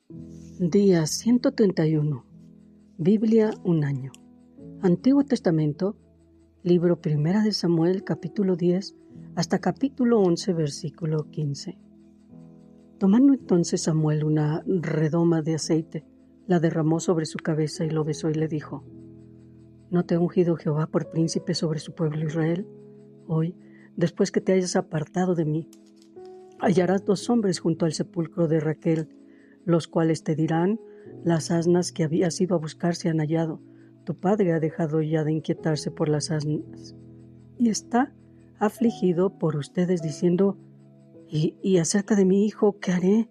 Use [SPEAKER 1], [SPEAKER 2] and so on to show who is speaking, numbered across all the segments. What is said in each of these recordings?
[SPEAKER 1] Día 131. Biblia un año. Antiguo Testamento, libro Primera de Samuel, capítulo 10, hasta capítulo 11, versículo 15. Tomando entonces Samuel una redoma de aceite, la derramó sobre su cabeza y lo besó y le dijo: ¿No te ha ungido Jehová por príncipe sobre su pueblo Israel? Hoy, después que te hayas apartado de mí, hallarás 2 hombres junto al sepulcro de Raquel, los cuales te dirán: las asnas que habías ido a buscar se han hallado. Tu padre ha dejado ya de inquietarse por las asnas y está afligido por ustedes, diciendo: ¿Y acerca de mi hijo qué haré?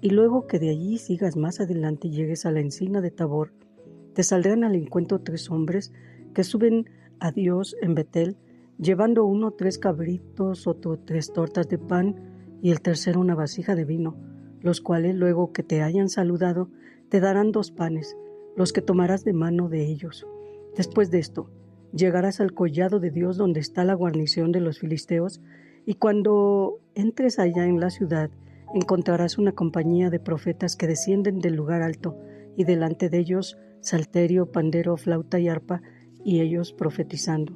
[SPEAKER 1] Y luego que de allí sigas más adelante y llegues a la encina de Tabor, te saldrán al encuentro 3 hombres que suben a Dios en Betel, llevando uno 3 cabritos, otro 3 tortas de pan y el tercero una vasija de vino, los cuales luego que te hayan saludado te darán 2 panes, los que tomarás de mano de ellos. Después de esto, llegarás al collado de Dios donde está la guarnición de los filisteos, y cuando entres allá en la ciudad, encontrarás una compañía de profetas que descienden del lugar alto, y delante de ellos salterio, pandero, flauta y arpa, y ellos profetizando.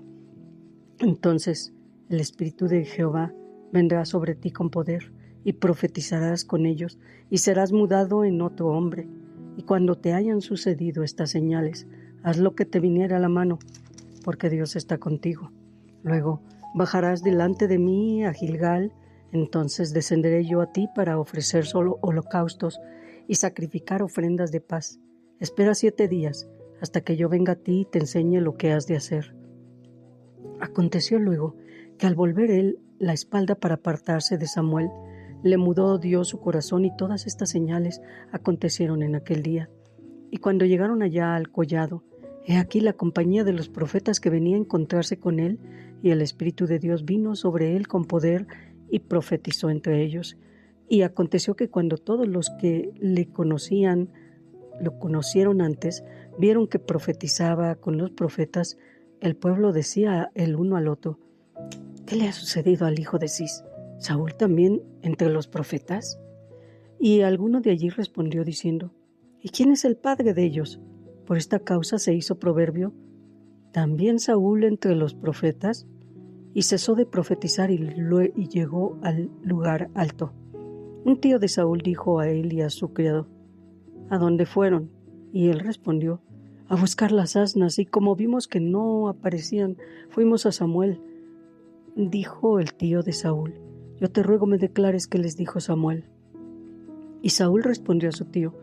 [SPEAKER 1] Entonces el Espíritu de Jehová vendrá sobre ti con poder, y profetizarás con ellos, y serás mudado en otro hombre. Y cuando te hayan sucedido estas señales, haz lo que te viniera a la mano, porque Dios está contigo. Luego bajarás delante de mí a Gilgal, entonces descenderé yo a ti para ofrecer solo holocaustos y sacrificar ofrendas de paz. Espera 7 días, hasta que yo venga a ti y te enseñe lo que has de hacer. Aconteció luego que al volver él la espalda para apartarse de Samuel, le mudó Dios su corazón, y todas estas señales acontecieron en aquel día. Y cuando llegaron allá al collado, he aquí la compañía de los profetas que venía a encontrarse con él, y el Espíritu de Dios vino sobre él con poder, y profetizó entre ellos. Y aconteció que cuando todos los que lo conocieron antes, vieron que profetizaba con los profetas, el pueblo decía el uno al otro: ¿qué le ha sucedido al hijo de Cis? ¿Saúl también entre los profetas? Y alguno de allí respondió diciendo: ¿y quién es el padre de ellos? Por esta causa se hizo proverbio: ¿también Saúl entre los profetas? Y cesó de profetizar y llegó al lugar alto. Un tío de Saúl dijo a él y a su criado: ¿a dónde fueron? Y él respondió: a buscar las asnas, y como vimos que no aparecían, fuimos a Samuel. Dijo el tío de Saúl: yo te ruego me declares qué les dijo Samuel. Y Saúl respondió a su tío: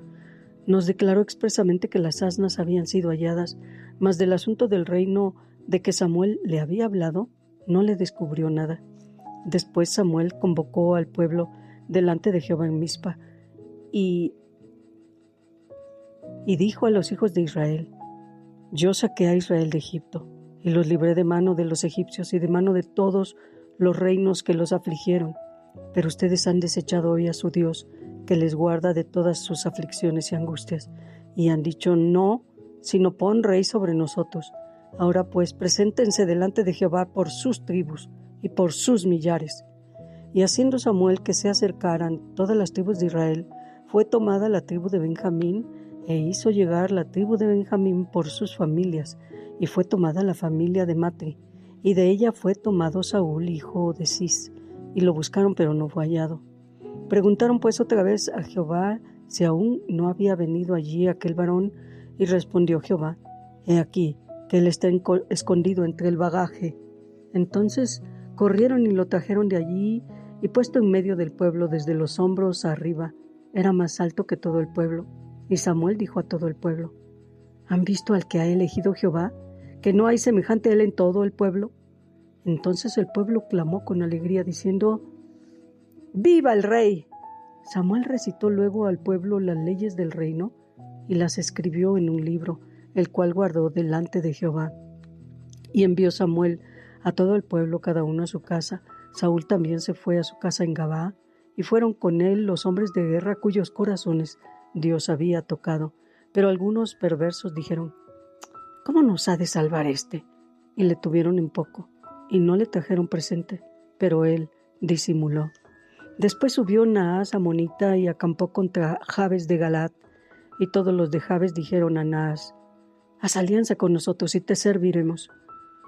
[SPEAKER 1] nos declaró expresamente que las asnas habían sido halladas, mas del asunto del reino de que Samuel le había hablado, no le descubrió nada. Después Samuel convocó al pueblo delante de Jehová en Mizpa, y dijo a los hijos de Israel: yo saqué a Israel de Egipto, y los libré de mano de los egipcios y de mano de todos los reinos que los afligieron. Pero ustedes han desechado hoy a su Dios, que les guarda de todas sus aflicciones y angustias, y han dicho: no, sino pon rey sobre nosotros. Ahora pues, preséntense delante de Jehová por sus tribus y por sus millares. Y haciendo Samuel que se acercaran todas las tribus de Israel, fue tomada la tribu de Benjamín, e hizo llegar la tribu de Benjamín por sus familias, y fue tomada la familia de Matri, y de ella fue tomado Saúl, hijo de Cis, y lo buscaron, pero no fue hallado. Preguntaron pues otra vez a Jehová si aún no había venido allí aquel varón, y respondió Jehová: he aquí que él está escondido entre el bagaje. Entonces corrieron y lo trajeron de allí, y puesto en medio del pueblo desde los hombros arriba, era más alto que todo el pueblo. Y Samuel dijo a todo el pueblo: ¿han visto al que ha elegido Jehová, que no hay semejante a él en todo el pueblo? Entonces el pueblo clamó con alegría, diciendo: ¡viva el rey! Samuel recitó luego al pueblo las leyes del reino, y las escribió en un libro, el cual guardó delante de Jehová. Y envió Samuel a todo el pueblo, cada uno a su casa. Saúl también se fue a su casa en Gabaa, y fueron con él los hombres de guerra cuyos corazones Dios había tocado. Pero algunos perversos dijeron: ¿cómo nos ha de salvar este? Y le tuvieron en poco, y no le trajeron presente, pero él disimuló. Después subió Naas amonita y acampó contra Jabes de Galaad, y todos los de Jabes dijeron a Naas: haz alianza con nosotros y te serviremos.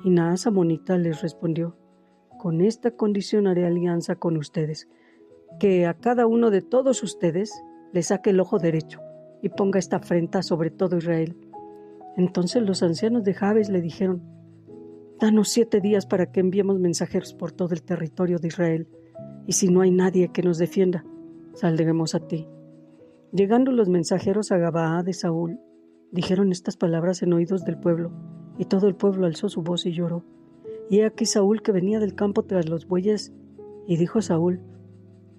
[SPEAKER 1] Y Naas amonita les respondió: con esta condición haré alianza con ustedes, que a cada uno de todos ustedes le saque el ojo derecho y ponga esta afrenta sobre todo Israel. Entonces los ancianos de Jabes le dijeron: danos 7 días para que enviemos mensajeros por todo el territorio de Israel, y si no hay nadie que nos defienda, saldremos a ti. Llegando los mensajeros a Gabaa de Saúl, dijeron estas palabras en oídos del pueblo, y todo el pueblo alzó su voz y lloró. Y he aquí Saúl que venía del campo tras los bueyes, y dijo Saúl: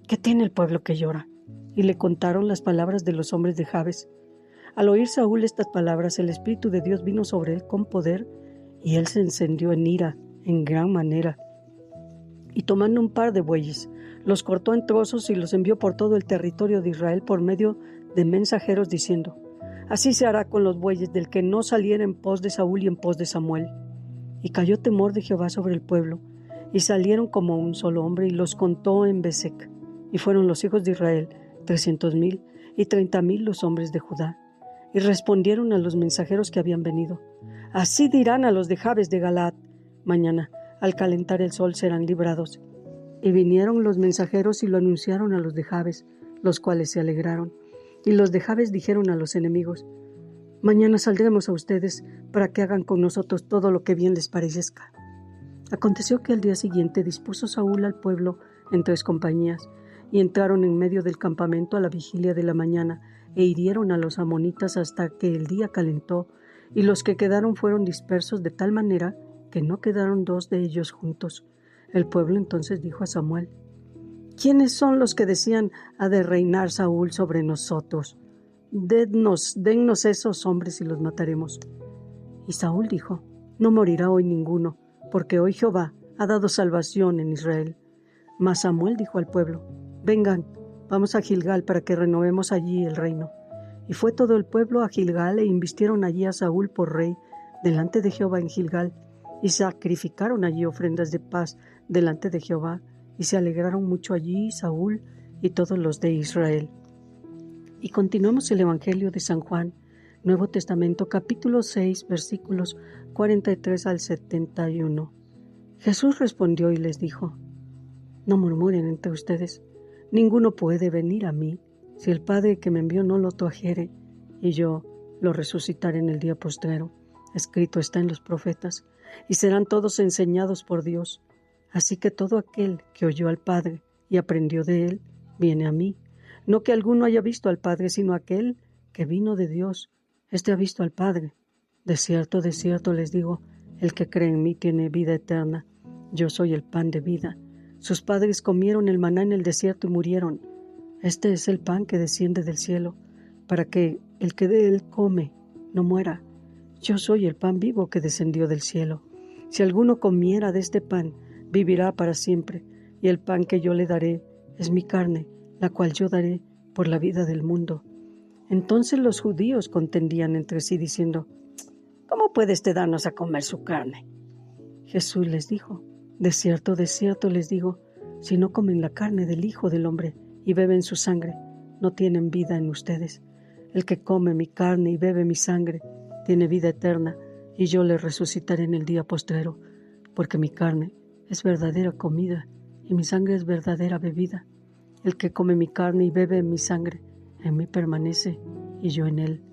[SPEAKER 1] ¿qué tiene el pueblo que llora? Y le contaron las palabras de los hombres de Jabes. Al oír Saúl estas palabras, el Espíritu de Dios vino sobre él con poder, y él se encendió en ira, en gran manera. Y tomando un par de bueyes, los cortó en trozos y los envió por todo el territorio de Israel por medio de mensajeros, diciendo: así se hará con los bueyes del que no saliera en pos de Saúl y en pos de Samuel. Y cayó temor de Jehová sobre el pueblo, y salieron como un solo hombre, y los contó en Besec. Y fueron los hijos de Israel 300,000, y 30,000 los hombres de Judá. Y respondieron a los mensajeros que habían venido: así dirán a los de Jabes de Galaad: mañana, al calentar el sol, serán librados. Y vinieron los mensajeros y lo anunciaron a los de Jabes, los cuales se alegraron. Y los de Jabes dijeron a los enemigos: mañana saldremos a ustedes para que hagan con nosotros todo lo que bien les parezca. Aconteció que al día siguiente dispuso Saúl al pueblo en 3 compañías, y entraron en medio del campamento a la vigilia de la mañana, e hirieron a los amonitas hasta que el día calentó, y los que quedaron fueron dispersos de tal manera que no quedaron 2 de ellos juntos. El pueblo entonces dijo a Samuel: ¿quiénes son los que decían: ha de reinar Saúl sobre nosotros? Dennos esos hombres y los mataremos. Y Saúl dijo: no morirá hoy ninguno, porque hoy Jehová ha dado salvación en Israel. Mas Samuel dijo al pueblo: vengan, vamos a Gilgal para que renovemos allí el reino. Y fue todo el pueblo a Gilgal, e invistieron allí a Saúl por rey delante de Jehová en Gilgal, y sacrificaron allí ofrendas de paz delante de Jehová, y se alegraron mucho allí Saúl y todos los de Israel. Y continuamos el Evangelio de San Juan, Nuevo Testamento, capítulo 6, versículos 43 al 71. Jesús respondió y les dijo: no murmuren entre ustedes, ninguno puede venir a mí si el Padre que me envió no lo trajere, y yo lo resucitaré en el día postrero. Escrito está en los profetas, y serán todos enseñados por Dios. Así que todo aquel que oyó al Padre y aprendió de él, viene a mí. No que alguno haya visto al Padre, sino aquel que vino de Dios. Este ha visto al Padre. De cierto les digo, el que cree en mí tiene vida eterna. Yo soy el pan de vida. Sus padres comieron el maná en el desierto y murieron. Este es el pan que desciende del cielo, para que el que de él come no muera. Yo soy el pan vivo que descendió del cielo. Si alguno comiera de este pan, vivirá para siempre, y el pan que yo le daré es mi carne, la cual yo daré por la vida del mundo. Entonces los judíos contendían entre sí, diciendo: ¿cómo puede este darnos a comer su carne? Jesús les dijo: de cierto les digo, si no comen la carne del Hijo del Hombre y beben su sangre, no tienen vida en ustedes. El que come mi carne y bebe mi sangre tiene vida eterna, y yo le resucitaré en el día postrero, porque mi carne es verdadera comida y mi sangre es verdadera bebida. El que come mi carne y bebe mi sangre, en mí permanece y yo en él.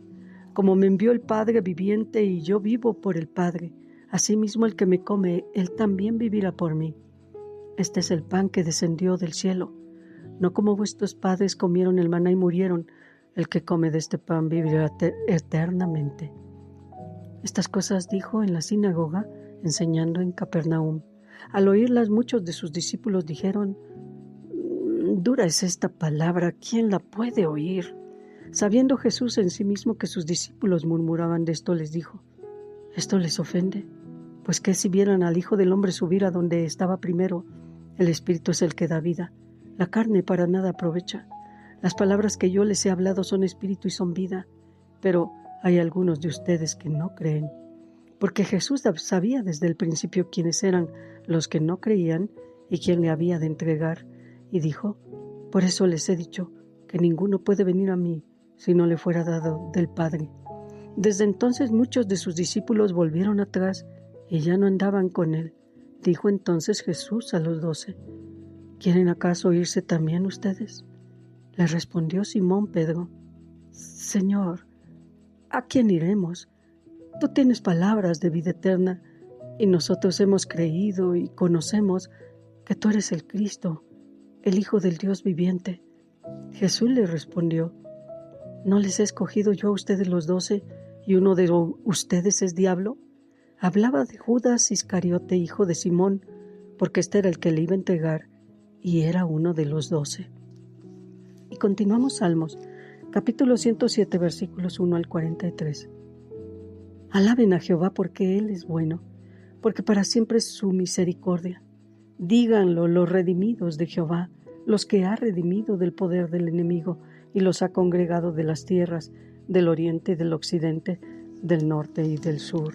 [SPEAKER 1] Como me envió el Padre viviente y yo vivo por el Padre, asimismo el que me come, él también vivirá por mí. Este es el pan que descendió del cielo. No como vuestros padres comieron el maná y murieron, el que come de este pan vivirá eternamente. Estas cosas dijo en la sinagoga, enseñando en Capernaum. Al oírlas, muchos de sus discípulos dijeron: dura es esta palabra, ¿quién la puede oír? Sabiendo Jesús en sí mismo que sus discípulos murmuraban de esto, les dijo: ¿esto les ofende? Pues que si vieran al Hijo del Hombre subir a donde estaba primero, el Espíritu es el que da vida, la carne para nada aprovecha. Las palabras que yo les he hablado son espíritu y son vida, pero hay algunos de ustedes que no creen. Porque Jesús sabía desde el principio quiénes eran los que no creían y quién le había de entregar, y dijo: Por eso les he dicho que ninguno puede venir a mí si no le fuera dado del Padre. Desde entonces muchos de sus discípulos volvieron atrás y ya no andaban con él. Dijo entonces Jesús a los 12: ¿Quieren acaso irse también ustedes? Le respondió Simón Pedro: Señor, ¿a quién iremos? Tú tienes palabras de vida eterna, y nosotros hemos creído y conocemos que tú eres el Cristo, el Hijo del Dios viviente. Jesús le respondió: ¿No les he escogido yo a ustedes los 12, y uno de ustedes es diablo? Hablaba de Judas Iscariote, hijo de Simón, porque este era el que le iba a entregar, y era uno de los 12. Y continuamos Salmos, capítulo 107, versículos 1 al 43. Alaben a Jehová porque Él es bueno, porque para siempre es su misericordia. Díganlo los redimidos de Jehová, los que ha redimido del poder del enemigo y los ha congregado de las tierras, del oriente y del occidente, del norte y del sur.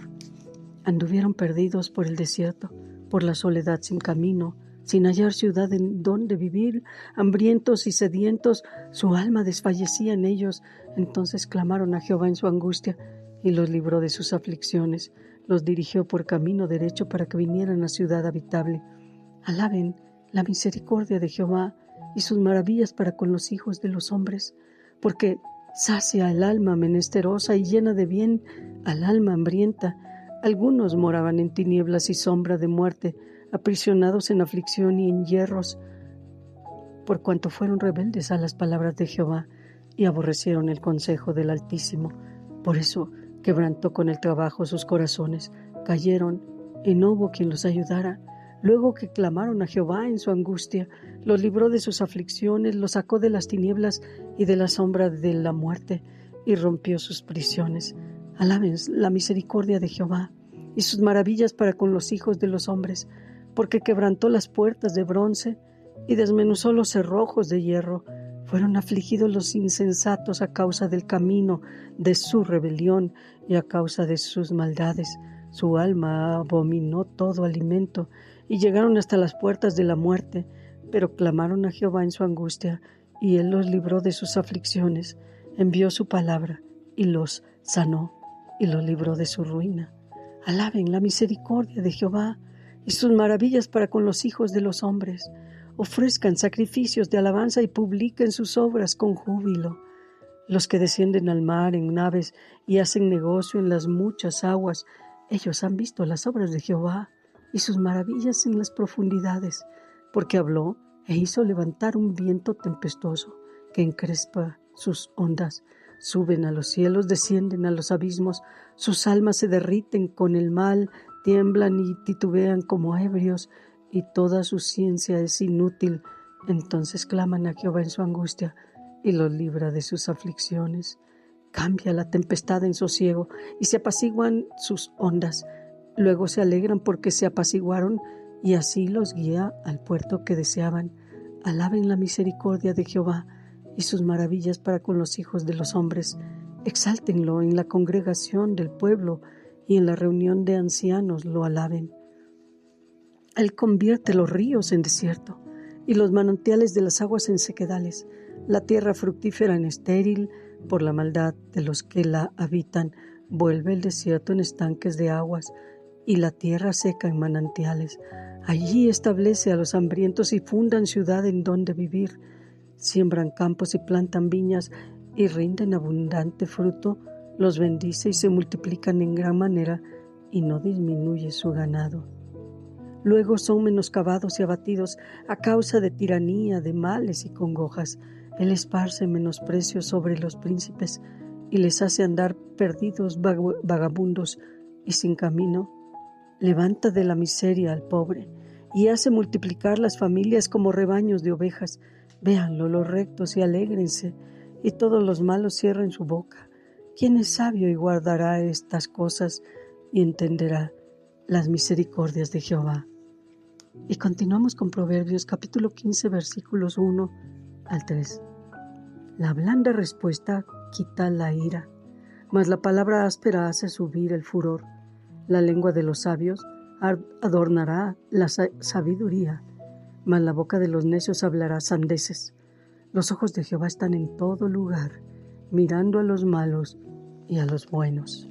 [SPEAKER 1] Anduvieron perdidos por el desierto, por la soledad sin camino, sin hallar ciudad en donde vivir, hambrientos y sedientos, su alma desfallecía en ellos. Entonces clamaron a Jehová en su angustia y los libró de sus aflicciones, los dirigió por camino derecho para que vinieran a ciudad habitable. Alaben la misericordia de Jehová y sus maravillas para con los hijos de los hombres, porque sacia el alma menesterosa y llena de bien al alma hambrienta. Algunos moraban en tinieblas y sombra de muerte, aprisionados en aflicción y en hierros, por cuanto fueron rebeldes a las palabras de Jehová y aborrecieron el consejo del Altísimo. Por eso quebrantó con el trabajo sus corazones, cayeron y no hubo quien los ayudara. Luego que clamaron a Jehová en su angustia, los libró de sus aflicciones, los sacó de las tinieblas y de la sombra de la muerte, y rompió sus prisiones. Alaben la misericordia de Jehová y sus maravillas para con los hijos de los hombres, porque quebrantó las puertas de bronce y desmenuzó los cerrojos de hierro. Fueron afligidos los insensatos a causa del camino de su rebelión y a causa de sus maldades. Su alma abominó todo alimento y llegaron hasta las puertas de la muerte, pero clamaron a Jehová en su angustia y él los libró de sus aflicciones. Envió su palabra y los sanó y los libró de su ruina. Alaben la misericordia de Jehová y sus maravillas para con los hijos de los hombres. Ofrezcan sacrificios de alabanza y publiquen sus obras con júbilo. Los que descienden al mar en naves y hacen negocio en las muchas aguas, ellos han visto las obras de Jehová y sus maravillas en las profundidades, porque habló e hizo levantar un viento tempestuoso que encrespa sus ondas. Suben a los cielos, descienden a los abismos, sus almas se derriten con el mal, tiemblan y titubean como ebrios, y toda su ciencia es inútil. Entonces claman a Jehová en su angustia y los libra de sus aflicciones. Cambia la tempestad en sosiego y se apaciguan sus ondas. Luego se alegran porque se apaciguaron y así los guía al puerto que deseaban. Alaben la misericordia de Jehová y sus maravillas para con los hijos de los hombres. Exáltenlo en la congregación del pueblo y en la reunión de ancianos lo alaben. Él convierte los ríos en desierto y los manantiales de las aguas en sequedales, la tierra fructífera en estéril por la maldad de los que la habitan. Vuelve el desierto en estanques de aguas y la tierra seca en manantiales. Allí establece a los hambrientos y fundan ciudad en donde vivir. Siembran campos y plantan viñas y rinden abundante fruto. Los bendice y se multiplican en gran manera y no disminuye su ganado. Luego son menoscabados y abatidos a causa de tiranía, de males y congojas. Él esparce menosprecio sobre los príncipes y les hace andar perdidos, vagabundos y sin camino. Levanta de la miseria al pobre y hace multiplicar las familias como rebaños de ovejas. Véanlo los rectos y alégrense, y todos los malos cierren su boca. ¿Quién es sabio y guardará estas cosas y entenderá las misericordias de Jehová? Y continuamos con Proverbios capítulo 15 versículos 1 al 3. La blanda respuesta quita la ira, mas la palabra áspera hace subir el furor. La lengua de los sabios adornará la sabiduría, mas la boca de los necios hablará sandeces. Los ojos de Jehová están en todo lugar, mirando a los malos y a los buenos.